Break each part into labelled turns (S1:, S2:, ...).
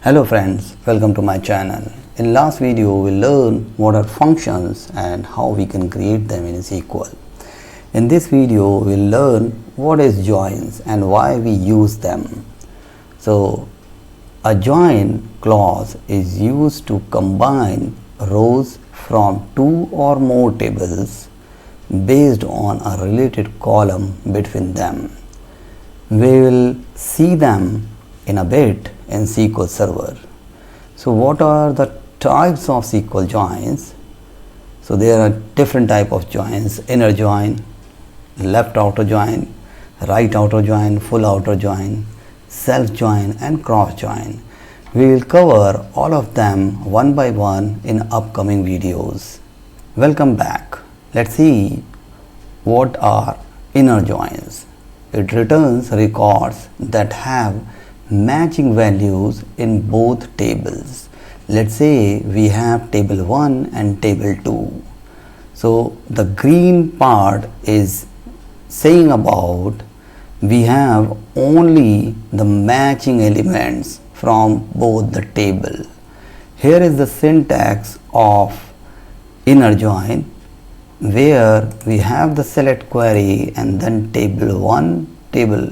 S1: Hello friends, welcome to my channel. In last video we learned what are functions and how we can create them in SQL. In this video we'll learn what is joins and why we use them. So a join clause is used to combine rows from two or more tables based on a related column between them. We will see them in a bit in SQL Server. So what are the types of SQL joins? So there are different type of joins: inner join, left outer join, right outer join, full outer join, self join and cross join. We will cover all of them one by one in upcoming videos. Welcome back. Let's see what are inner joins. It returns records that have matching values in both tables. Let's say we have table 1 and table 2. So the green part is saying about we have only the matching elements from both the table. Here is the syntax of inner join, where we have the select query and then table 1 table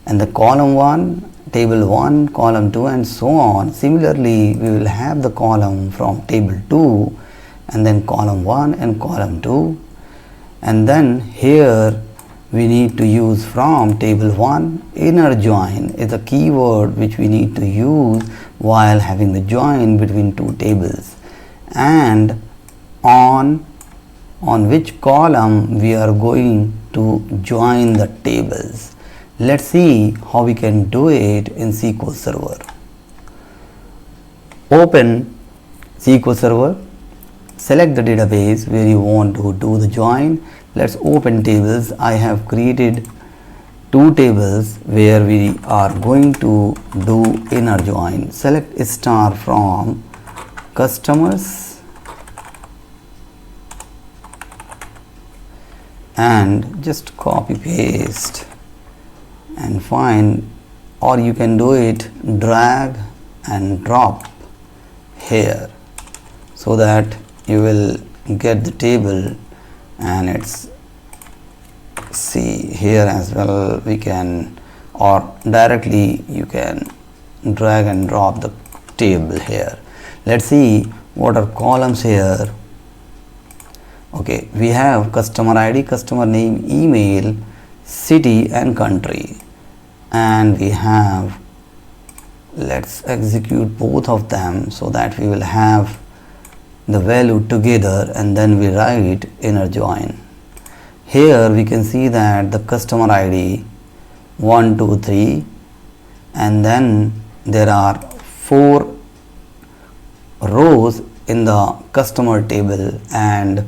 S1: and the column 1 table 1, column 2 and so on. Similarly, we will have the column from table 2 and then column 1 and column 2, and then here we need to use from table 1. Inner join is a keyword which we need to use while having the join between two tables, and on which column we are going to join the tables. Let's see how we can do it in SQL Server. Open SQL Server, select the database where you want to do the join. Let's open tables. I have created two tables where we are going to do inner join. Select star from customers and just copy paste and find, or you can do it drag and drop here so that you will get the table. And it's, see here as well, we can, or directly you can drag and drop the table here. Let's see what are columns here. Okay, we have customer ID, customer name, email, city and country, and we have, let's execute both of them so that we will have the value together, and then we write inner join. Here we can see that the customer ID 1 2 3, and then there are 4 rows in the customer table and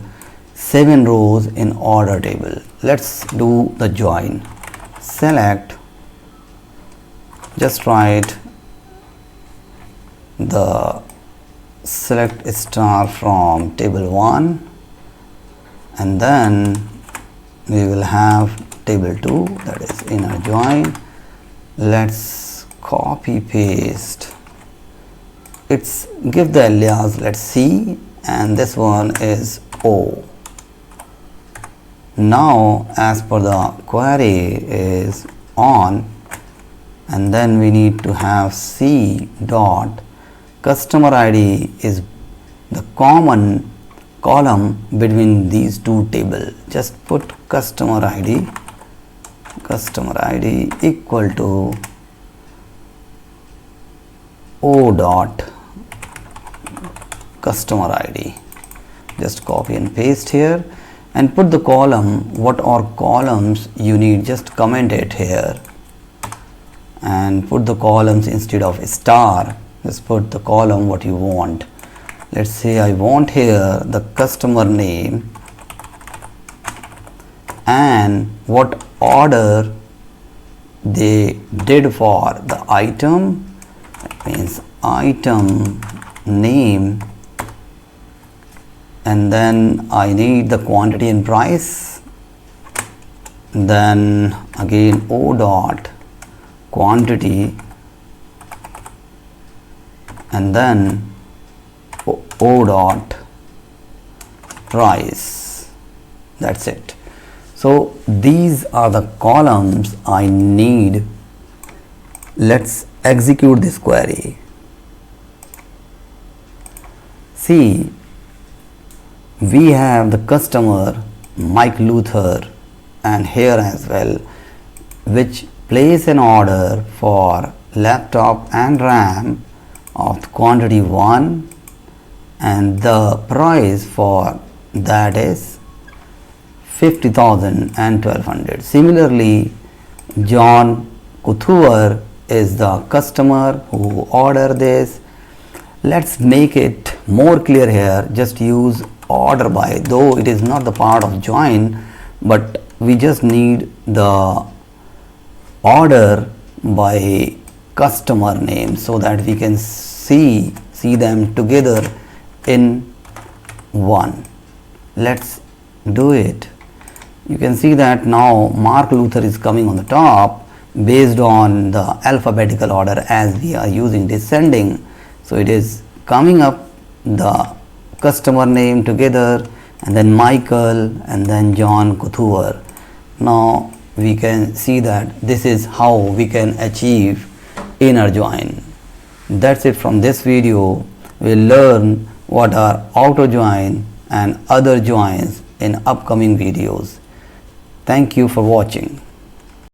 S1: 7 rows in order table. Let's do the join. Select, just write the select star from table 1, and then we will have table 2, that is inner join. Let's copy paste, it's give the alias, let's see, and this one is O. Now as per the query is on, and then we need to have C dot customer ID is the common column between these two tables. Just put customer ID equal to O dot customer ID. Just copy and paste here and put the column. What are columns you need, just comment it here and put the columns instead of star. Just put the column what you want. Let's say I want here the customer name and what order they did for the item, that means item name, and then I need the quantity and price. Then again O dot quantity and then O dot price. That's it. So these are the columns I need. Let's execute this query. See, we have the customer Mike Luther and here as well, which place an order for laptop and RAM of the quantity 1 and the price for that is 50,000 and 1200. Similarly, John Couture is the customer who ordered this. Let's make it more clear here. Just use order by, though it is not the part of join, but we just need the order by customer name so that we can see them together in one. Let's do it. You can see that now Mark Luther is coming on the top based on the alphabetical order as we are using descending. So it is coming up the customer name together and then Michael and then John Couture. Now we can see that this is how we can achieve inner join. That's it from this video. We'll learn what are outer join and other joins in upcoming videos. Thank you for watching.